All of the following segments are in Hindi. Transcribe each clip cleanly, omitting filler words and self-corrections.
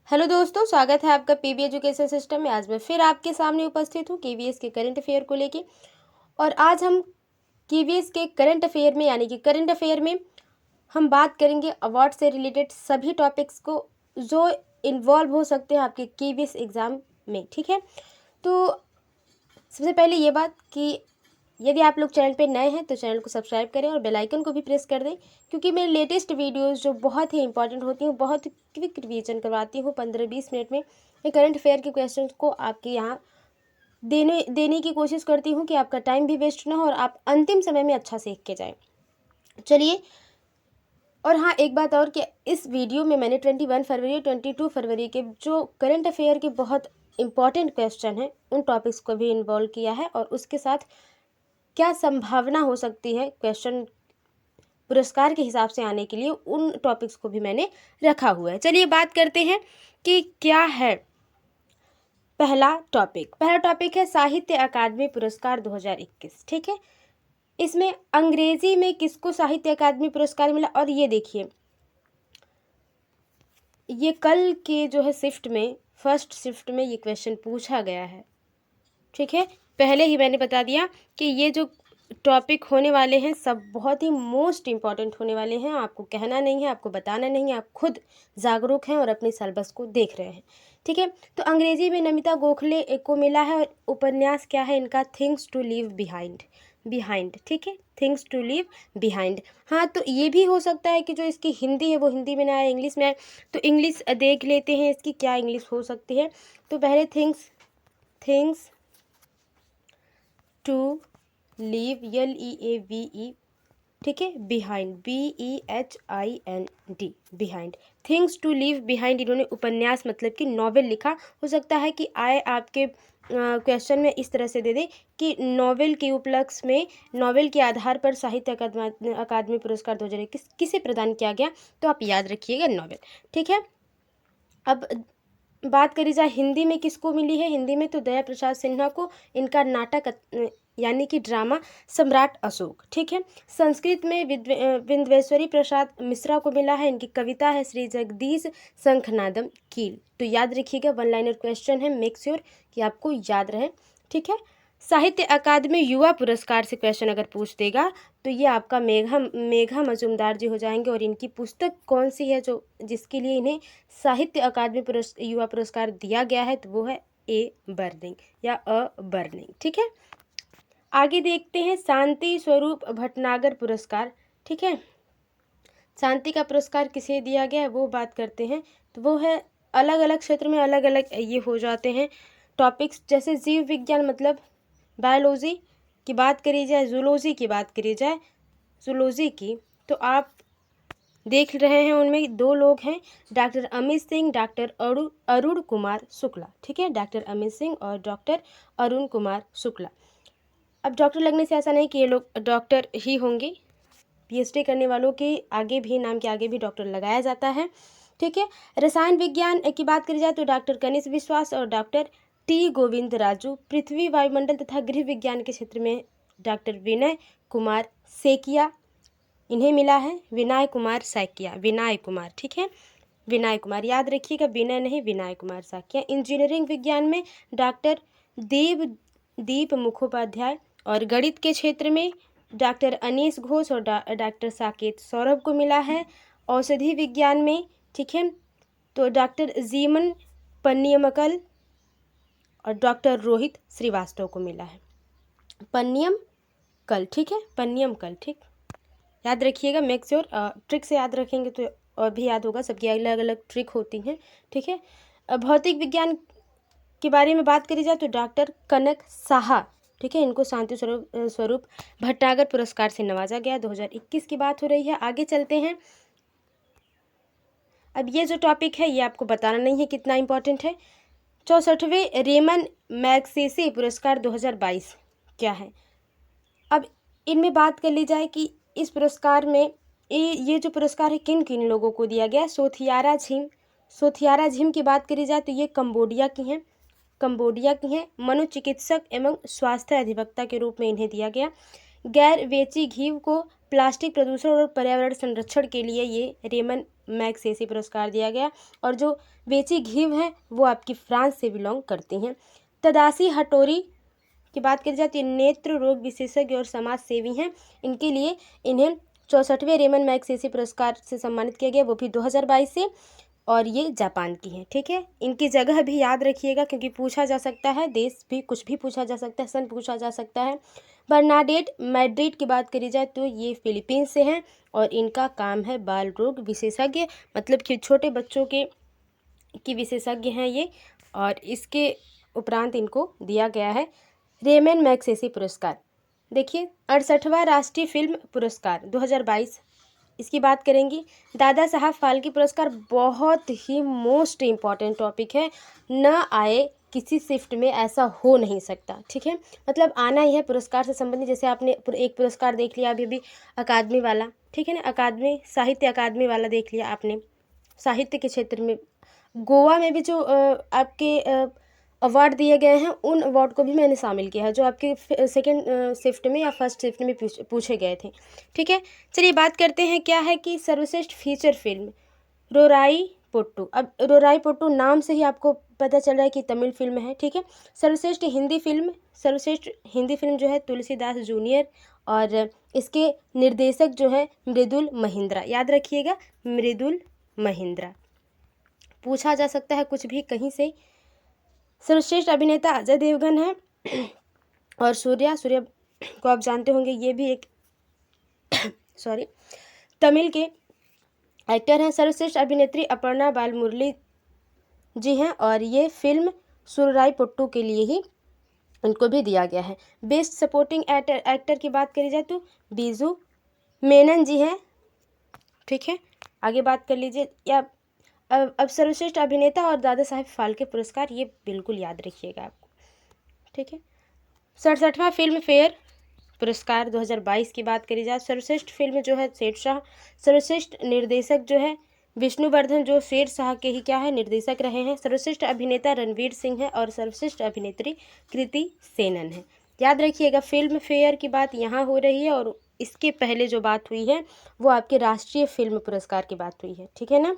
हेलो दोस्तों, स्वागत है आपका पीबी एजुकेशन सिस्टम में। आज मैं फिर आपके सामने उपस्थित हूँ केवीएस के करंट अफेयर को लेके। और आज हम केवीएस के करंट अफेयर में यानी कि करंट अफेयर में हम बात करेंगे अवार्ड से रिलेटेड सभी टॉपिक्स को जो इन्वॉल्व हो सकते हैं आपके केवीएस एग्ज़ाम में। ठीक है, तो सबसे पहले ये बात कि यदि आप लोग चैनल पे नए हैं तो चैनल को सब्सक्राइब करें और बेल आइकन को भी प्रेस कर दें, क्योंकि मेरे लेटेस्ट वीडियोस जो बहुत ही इंपॉर्टेंट होती हैं, बहुत क्विक रिवीजन करवाती हूँ 15-20 मिनट में। मैं करंट अफेयर के क्वेश्चंस को आपके यहाँ देने की कोशिश करती हूँ कि आपका टाइम भी वेस्ट ना हो और आप अंतिम समय में अच्छा सीख के जाएँ। चलिए, और हाँ, एक बात और कि इस वीडियो में मैंने 21 फरवरी 22 फरवरी के जो करंट अफेयर के बहुत इंपॉर्टेंट क्वेश्चन हैं उन टॉपिक्स को भी इन्वॉल्व किया है, और उसके साथ क्या संभावना हो सकती है क्वेश्चन पुरस्कार के हिसाब से आने के लिए, उन टॉपिक्स को भी मैंने रखा हुआ है। चलिए बात करते हैं कि क्या है पहला टॉपिक है साहित्य अकादमी पुरस्कार 2021। ठीक है, इसमें अंग्रेजी में किसको साहित्य अकादमी पुरस्कार मिला। और ये देखिए, ये कल के जो है शिफ्ट में, फर्स्ट शिफ्ट में ये क्वेश्चन पूछा गया है। ठीक है, पहले ही मैंने बता दिया कि ये जो टॉपिक होने वाले हैं सब बहुत ही मोस्ट इम्पॉर्टेंट होने वाले हैं। आपको कहना नहीं है, आपको बताना नहीं है, आप खुद जागरूक हैं और अपने सिलेबस को देख रहे हैं। ठीक है, तो अंग्रेजी में नमिता गोखले को मिला है, और उपन्यास क्या है इनका, थिंग्स टू लीव बिहाइंड। ठीक है, थिंग्स टू लीव बिहाइंड। हाँ, तो ये भी हो सकता है कि जो इसकी हिंदी है वो हिंदी में ना आए, इंग्लिश में आए। तो इंग्लिश देख लेते हैं, इसकी क्या इंग्लिश हो सकती है। तो पहले थिंग्स टू लीव, LEAVE। ठीक है, behind, BEHIND, behind, things to leave behind. इन्होंने उपन्यास मतलब कि नॉवेल लिखा। हो सकता है कि आए आपके क्वेश्चन में इस तरह से दे दे कि नॉवेल के उपलक्ष्य में, नॉवेल के आधार पर साहित्य अकादमी पुरस्कार 2021 किसे प्रदान किया गया, तो आप याद रखिएगा नॉवेल। ठीक है, अब बात करी जाए हिंदी में किसको मिली है। हिंदी में तो दया प्रसाद सिन्हा को, इनका नाटक यानी कि ड्रामा सम्राट अशोक। ठीक है, संस्कृत में विंध्येश्वरी प्रसाद मिश्रा को मिला है, इनकी कविता है श्री जगदीश शंखनादम कील। तो याद रखिएगा, वन लाइनर क्वेश्चन है, मेक श्योर कि आपको याद रहे। ठीक है, साहित्य अकादमी युवा पुरस्कार से क्वेश्चन अगर पूछ देगा तो ये आपका मेघा मजुमदार जी हो जाएंगे। और इनकी पुस्तक कौन सी है जो जिसके लिए इन्हें साहित्य अकादमी युवा पुरस्कार दिया गया है, तो वो है ए बर्निंग या अ बर्निंग। ठीक है, आगे देखते हैं शांति स्वरूप भटनागर पुरस्कार। ठीक है, शांति का पुरस्कार किसे दिया गया है वो बात करते हैं। तो वो है, अलग अलग क्षेत्र में अलग अलग ये हो जाते हैं टॉपिक्स। जैसे जीव विज्ञान मतलब बायोलॉजी की बात करी जाए, जूलॉजी की बात करी जाए, जूलॉजी की, तो आप देख रहे हैं उनमें दो लोग हैं, डॉक्टर अमित सिंह, डॉक्टर अरुण कुमार शुक्ला। ठीक है, डॉक्टर अमित सिंह और डॉक्टर अरुण कुमार शुक्ला। अब डॉक्टर लगने से ऐसा नहीं कि ये लोग डॉक्टर ही होंगे, PhD करने वालों के आगे भी, नाम के आगे भी डॉक्टर लगाया जाता है। ठीक है, रसायन विज्ञान की बात करी जाए तो डॉक्टर कनिष्ठ विश्वास और डॉक्टर T गोविंद राजू। पृथ्वी वायुमंडल तथा गृह विज्ञान के क्षेत्र में डॉक्टर विनय कुमार सेकिया, इन्हें मिला है विनय कुमार सैकिया, विनय कुमार। ठीक है, विनय कुमार याद रखिएगा, विनय नहीं, विनय कुमार सैकिया। इंजीनियरिंग विज्ञान में डॉक्टर दीप मुखोपाध्याय, और गणित के क्षेत्र में डॉक्टर अनीस घोष और डॉक्टर साकेत सौरभ को मिला है। औषधि विज्ञान में, ठीक है, तो डॉक्टर जीमन पन्नियमकल और डॉक्टर रोहित श्रीवास्तव को मिला है पन्नियम कल। ठीक है, पन्नियम कल। ठीक, याद रखिएगा, मेक श्योर ट्रिक से याद रखेंगे तो और भी याद होगा, सबकी अलग अलग ट्रिक होती हैं। ठीक है, भौतिक विज्ञान के बारे में बात करी जाए तो डॉक्टर कनक साहा। ठीक है, इनको शांति स्वरूप भटनागर पुरस्कार से नवाजा गया। 2021 की बात हो रही है। आगे चलते हैं। अब ये जो टॉपिक है ये आपको बताना नहीं है कितना इंपॉर्टेंट है। 64वें रेमन मैगसेसे पुरस्कार 2022 क्या है। अब इनमें बात कर ली जाए कि इस पुरस्कार में ये जो पुरस्कार है किन किन लोगों को दिया गया। सोथियारा झिम की बात करी जाए तो ये कंबोडिया की हैं। मनोचिकित्सक एवं स्वास्थ्य अधिवक्ता के रूप में इन्हें दिया गया। गैर वेची घीव को प्लास्टिक प्रदूषण और पर्यावरण संरक्षण के लिए ये रेमन मैगसेसे पुरस्कार दिया गया। और जो वेची घीव है वो आपकी फ्रांस से बिलोंग करती हैं। तदाशी हटोरी की बात करी जाए तो ये नेत्र रोग विशेषज्ञ और समाज सेवी हैं। इनके लिए इन्हें 64वें रेमन मैगसेसे पुरस्कार से सम्मानित किया गया, वो भी 2022 से, और ये जापान की है। ठीक है, इनकी जगह भी याद रखिएगा क्योंकि पूछा जा सकता है, देश भी कुछ भी पूछा जा सकता है, सन पूछा जा सकता है। बर्नाडेट मैड्रिड की बात करी जाए तो ये फिलीपींस से हैं और इनका काम है बाल रोग विशेषज्ञ, मतलब कि छोटे बच्चों के की विशेषज्ञ हैं ये। और इसके उपरांत इनको दिया गया है रेमन मैगसेसे पुरस्कार। देखिए 68वां राष्ट्रीय फिल्म पुरस्कार 2022, इसकी बात करेंगी। दादा साहब फाल्के पुरस्कार बहुत ही मोस्ट इम्पॉर्टेंट टॉपिक है, न आए किसी शिफ्ट में ऐसा हो नहीं सकता। ठीक है, मतलब आना ही है पुरस्कार से संबंधित। जैसे आपने एक पुरस्कार देख लिया अभी अकादमी वाला, ठीक है ना, अकादमी साहित्य अकादमी वाला देख लिया आपने, साहित्य के क्षेत्र में। गोवा में भी जो आपके अवार्ड दिए गए हैं उन अवार्ड को भी मैंने शामिल किया है जो आपके सेकंड शिफ्ट में या फर्स्ट शिफ्ट में पूछे गए थे। ठीक है, चलिए बात करते हैं क्या है कि सर्वश्रेष्ठ फीचर फिल्म रोराई पोट्टू। अब रोराई पोट्टू नाम से ही आपको पता चल रहा है कि तमिल फिल्म है। ठीक है, सर्वश्रेष्ठ हिंदी फिल्म जो है तुलसीदास जूनियर, और इसके निर्देशक जो है मृदुल महिंद्रा। याद रखिएगा, मृदुल महिंद्रा। पूछा जा सकता है कुछ भी कहीं से। सर्वश्रेष्ठ अभिनेता अजय देवगन है, और सूर्या को आप जानते होंगे, ये भी एक तमिल के एक्टर हैं। सर्वश्रेष्ठ अभिनेत्री अपर्णा बालमुरली जी हैं, और ये फिल्म सुरराई पोट्टू के लिए ही उनको भी दिया गया है। बेस्ट सपोर्टिंग एक्टर की बात करी जाए तो बीजू मेनन जी हैं। ठीक है, आगे बात कर लीजिए। या अब सर्वश्रेष्ठ अभिनेता और दादा साहेब फाल्के पुरस्कार, ये बिल्कुल याद रखिएगा आपको। ठीक है, 67वां फिल्म फेयर पुरस्कार 2022 की बात करी जाए, सर्वश्रेष्ठ फिल्म जो है शेरशाह। सर्वश्रेष्ठ निर्देशक जो है विष्णुवर्धन, जो शेरशाह के ही क्या है निर्देशक रहे हैं। सर्वश्रेष्ठ अभिनेता रणवीर सिंह है, और सर्वश्रेष्ठ अभिनेत्री कृति सेनन है। याद रखिएगा, फिल्म फेयर की बात यहाँ हो रही है, और इसके पहले जो बात हुई है वो आपके राष्ट्रीय फिल्म पुरस्कार की बात हुई है। ठीक है ना।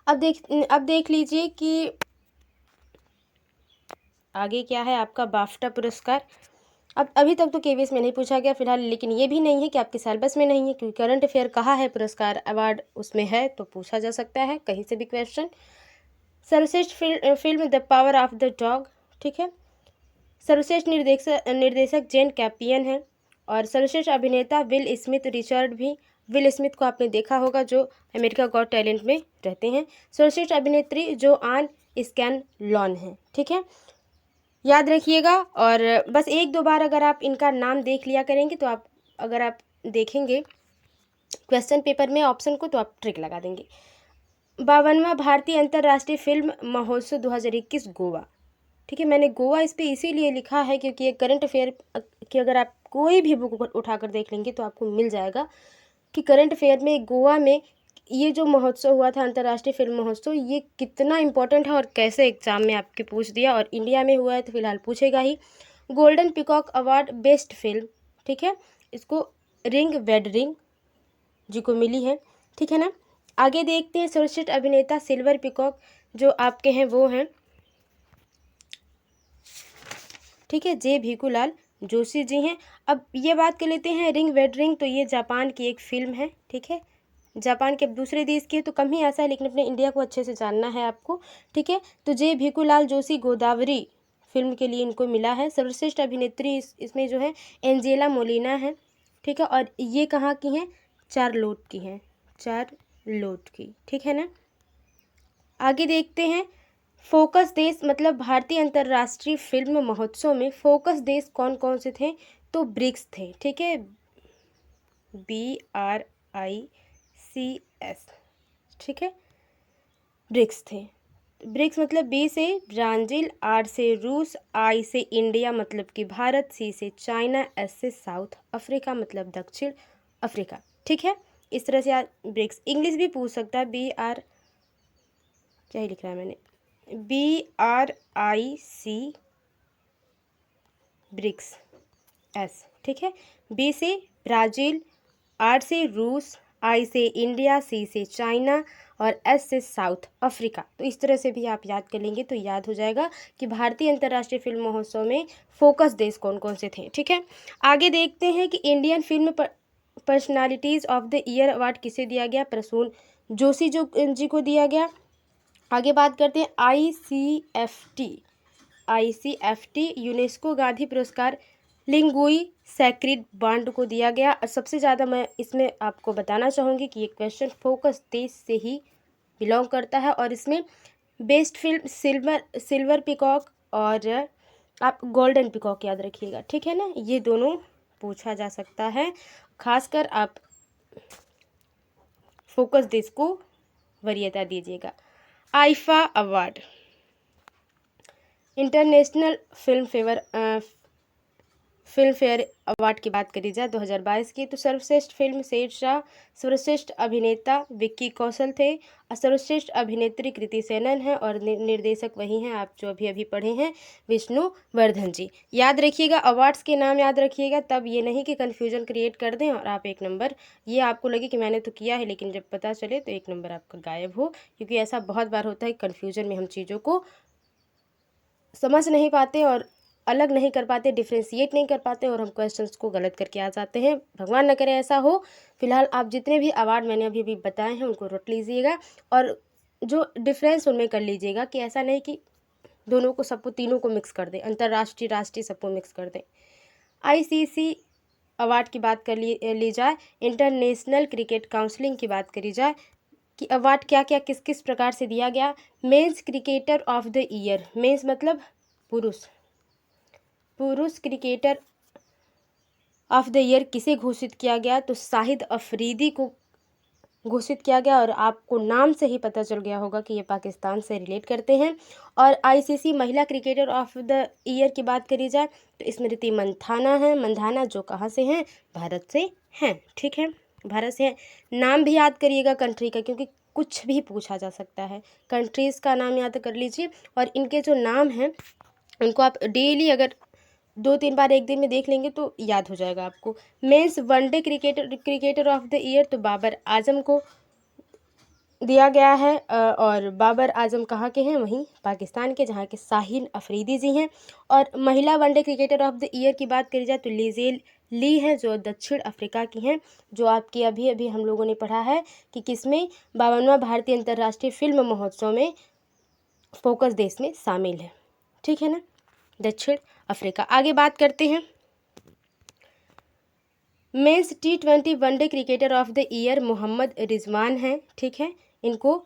अब देख लीजिए कि आगे क्या है आपका बाफ्टा पुरस्कार। अब अभी तक तो केवीएस में नहीं पूछा गया फिलहाल, लेकिन ये भी नहीं है कि आपके सिलेबस में नहीं है, क्योंकि करंट अफेयर कहाँ है पुरस्कार अवार्ड उसमें है, तो पूछा जा सकता है कहीं से भी क्वेश्चन। सर्वश्रेष्ठ film the power of the dog. ठीक है, सर्वश्रेष्ठ निर्देशक जेन कैपियन है, और सर्वश्रेष्ठ अभिनेता विल स्मिथ रिचर्ड भी। विल स्मिथ को आपने देखा होगा जो अमेरिका गॉट टैलेंट में रहते हैं। सर्वश्रेष्ठ अभिनेत्री जो आन स्कैनलॉन है। ठीक है, याद रखिएगा। और बस एक दो बार अगर आप इनका नाम देख लिया करेंगे तो अगर आप देखेंगे क्वेश्चन पेपर में ऑप्शन को तो आप ट्रिक लगा देंगे। 52वां भारतीय अंतर्राष्ट्रीय फिल्म महोत्सव 2021 गोवा। ठीक है, मैंने गोवा इस पर इसीलिए लिखा है क्योंकि ये करंट अफेयर की अगर आप कोई भी बुक उठाकर देख लेंगे तो आपको मिल जाएगा कि करंट अफेयर में गोवा में ये जो महोत्सव हुआ था अंतर्राष्ट्रीय फिल्म महोत्सव, ये कितना इम्पोर्टेंट है और कैसे एग्जाम में आपके पूछ दिया, और इंडिया में हुआ है तो फिलहाल पूछेगा ही। Golden Peacock award best film, ठीक है, इसको रिंग वेडरिंग जी को मिली है। ठीक है ना। आगे देखते हैं सर्वश्रेष्ठ अभिनेता सिल्वर पिकॉक जो आपके हैं वो हैं, ठीक है, जे भीखूलाल जोशी जी हैं। अब ये बात कर लेते हैं रिंग वेडरिंग, तो ये जापान की एक फिल्म है। ठीक है, जापान के अब दूसरे देश की है तो कम ही ऐसा है, लेकिन अपने इंडिया को अच्छे से जानना है आपको। ठीक है, तो जे भीखूलाल जोशी गोदावरी फिल्म के लिए इनको मिला है। सर्वश्रेष्ठ अभिनेत्री इसमें जो है एंजेला मोलिना है। ठीक है, और ये कहाँ की हैं, चारलोट की हैं, चारलोट की। ठीक है ना। आगे देखते हैं फोकस देश, मतलब भारतीय अंतर्राष्ट्रीय फिल्म महोत्सव में फोकस देश कौन कौन से थे, तो ब्रिक्स थे। ठीक है, BRICS। ठीक है, ब्रिक्स थे। ब्रिक्स मतलब B से ब्राज़ील, R से रूस, I से इंडिया मतलब कि भारत, C से चाइना, S से साउथ अफ्रीका मतलब दक्षिण अफ्रीका। ठीक है, इस तरह से आप ब्रिक्स इंग्लिश भी पूछ सकता है। क्या ही लिख रहा है मैंने, BRIC ब्रिक्स S। ठीक है, B से ब्राज़ील, आर से रूस, आई से इंडिया, सी से चाइना और एस से साउथ अफ्रीका। तो इस तरह से भी आप याद कर लेंगे तो याद हो जाएगा कि भारतीय अंतर्राष्ट्रीय फिल्म महोत्सव में फोकस देश कौन कौन से थे। ठीक है, आगे देखते हैं कि Indian film personalities of the year award किसे दिया गया? प्रसून जोशी जी को दिया गया। आगे बात करते हैं ICFT यूनेस्को गांधी पुरस्कार लिंगुई सैक्रिड बांड को दिया गया। और सबसे ज़्यादा मैं इसमें आपको बताना चाहूँगी कि ये क्वेश्चन फोकस देश से ही बिलोंग करता है और इसमें बेस्ट फिल्म सिल्वर पिकॉक और आप गोल्डन पिकॉक याद रखिएगा। ठीक है ना, ये दोनों पूछा जा सकता है, खासकर आप फोकस देश को वरीयता दीजिएगा। IIFA award international film fair award की बात करी जाए 2022 की, तो सर्वश्रेष्ठ फिल्म शेरशाह, सर्वश्रेष्ठ अभिनेता विक्की कौशल थे, सर्वश्रेष्ठ अभिनेत्री कृति सेनन है और निर्देशक वही हैं आप जो अभी पढ़े हैं, विष्णुवर्धन जी। याद रखिएगा, अवार्ड्स के नाम याद रखिएगा, तब ये नहीं कि कन्फ्यूजन क्रिएट कर दें और आप एक नंबर, ये आपको लगे कि मैंने तो किया है लेकिन जब पता चले तो एक नंबर आपका गायब हो, क्योंकि ऐसा बहुत बार होता है। कन्फ्यूजन में हम चीज़ों को समझ नहीं पाते और अलग नहीं कर पाते, डिफ्रेंशिएट नहीं कर पाते और हम क्वेश्चंस को गलत करके आ जाते हैं। भगवान न करे ऐसा हो। फिलहाल आप जितने भी अवार्ड मैंने अभी बताए हैं उनको रट लीजिएगा और जो डिफरेंस उनमें कर लीजिएगा कि ऐसा नहीं कि दोनों को सबको तीनों को मिक्स कर दें, अंतर्राष्ट्रीय राष्ट्रीय सबको मिक्स कर दें। ICC अवार्ड की बात कर ली जाए, इंटरनेशनल क्रिकेट काउंसिलिंग की बात करी जाए कि अवार्ड क्या क्या किस किस प्रकार से दिया गया। Men's cricketer of the year, men's मतलब पुरुष क्रिकेटर ऑफ द ईयर किसे घोषित किया गया? तो शाहिद अफरीदी को घोषित किया गया और आपको नाम से ही पता चल गया होगा कि ये पाकिस्तान से रिलेट करते हैं। और ICC महिला क्रिकेटर ऑफ द ईयर की बात करी जाए तो स्मृति मंधाना जो कहाँ से हैं? भारत से हैं। ठीक है, भारत से हैं। नाम भी याद करिएगा कंट्री का, क्योंकि कुछ भी पूछा जा सकता है। कंट्रीज़ का नाम याद कर लीजिए और इनके जो नाम हैं उनको आप डेली अगर 2-3 बार एक दिन में देख लेंगे तो याद हो जाएगा आपको। Men's one day cricketer of the year तो बाबर आजम को दिया गया है और बाबर आजम कहाँ के हैं? वहीं पाकिस्तान के, जहाँ के शाहिद अफरीदी जी हैं। और महिला one day cricketer of the year की बात करी जाए तो लिजेल ली हैं जो दक्षिण अफ्रीका की हैं, जो आपकी अभी हम लोगों ने पढ़ा है कि किसमें 52वां भारतीय अंतर्राष्ट्रीय फिल्म महोत्सव में फोकस देश में शामिल है। ठीक है ना, दक्षिण अफ्रीका। आगे बात करते हैं men's T20 one day cricketer of the year Mohammad Rizwan हैं। ठीक है, इनको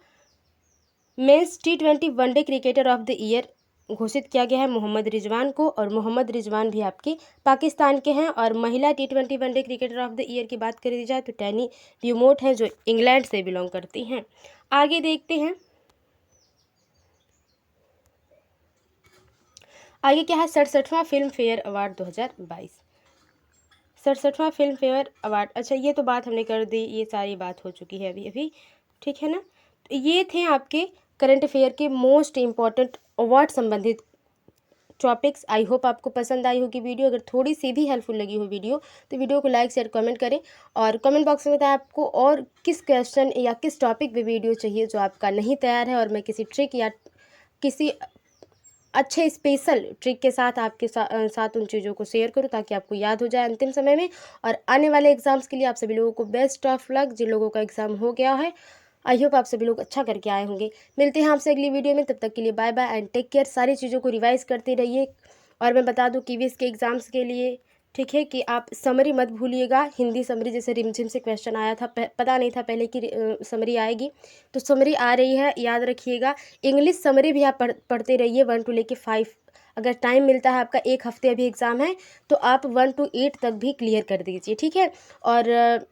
men's T20 one day cricketer of the year घोषित किया गया है मोहम्मद रिजवान को, और मोहम्मद रिजवान भी आपके पाकिस्तान के हैं। और महिला T20 one day cricketer of the year की बात करी जाए तो टैनी ब्यूमोट हैं जो इंग्लैंड से बिलोंग करती हैं। आगे देखते हैं आगे क्या है 67वां फिल्म फेयर अवार्ड 2022। 67वां फिल्म फेयर अवार्ड, अच्छा ये तो बात हमने कर दी, ये सारी बात हो चुकी है अभी। ठीक है ना, तो ये थे आपके करंट अफेयर के मोस्ट इम्पॉर्टेंट अवार्ड संबंधित टॉपिक्स। आई होप आपको पसंद आई होगी वीडियो। अगर थोड़ी सी भी हेल्पफुल लगी हो वीडियो तो वीडियो को लाइक शेयर कमेंट करें और कमेंट बॉक्स में बताएं आपको और किस क्वेश्चन या किस टॉपिक पे वीडियो चाहिए जो आपका नहीं तैयार है, और मैं किसी ट्रिक या किसी अच्छे स्पेशल ट्रिक के साथ आपके साथ उन चीज़ों को शेयर करूँ ताकि आपको याद हो जाए अंतिम समय में। और आने वाले एग्ज़ाम्स के लिए आप सभी लोगों को बेस्ट ऑफ लक। जिन लोगों का एग्ज़ाम हो गया है आई होप आप सभी लोग अच्छा करके आए होंगे। मिलते हैं आपसे अगली वीडियो में, तब तक के लिए bye bye and take care. सारी चीज़ों को रिवाइज़ करते रहिए। और मैं बता दूँ KVS के एग्ज़ाम्स के लिए ठीक है कि आप समरी मत भूलिएगा। हिंदी समरी जैसे रिमझिम से क्वेश्चन आया था, पता नहीं था पहले कि समरी आएगी, तो समरी आ रही है, याद रखिएगा। इंग्लिश समरी भी आप पढ़ते रहिए 1 to लेके 5। अगर टाइम मिलता है, आपका 1 हफ्ते अभी एग्ज़ाम है, तो आप 1 to 8 तक भी क्लियर कर दीजिए। ठीक है, और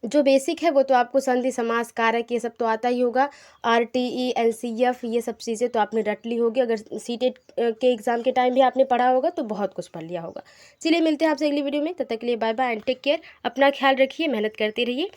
जो बेसिक है वो तो आपको संधि समास कारक ये सब तो आता ही होगा। RTE LCF ये सब चीज़ें तो आपने रट ली होगी। अगर सीटेट के एग्ज़ाम के टाइम भी आपने पढ़ा होगा तो बहुत कुछ पढ़ लिया होगा। चलिए मिलते हैं आपसे अगली वीडियो में, तब तक के लिए bye bye and take care. अपना ख्याल रखिए, मेहनत करते रहिए।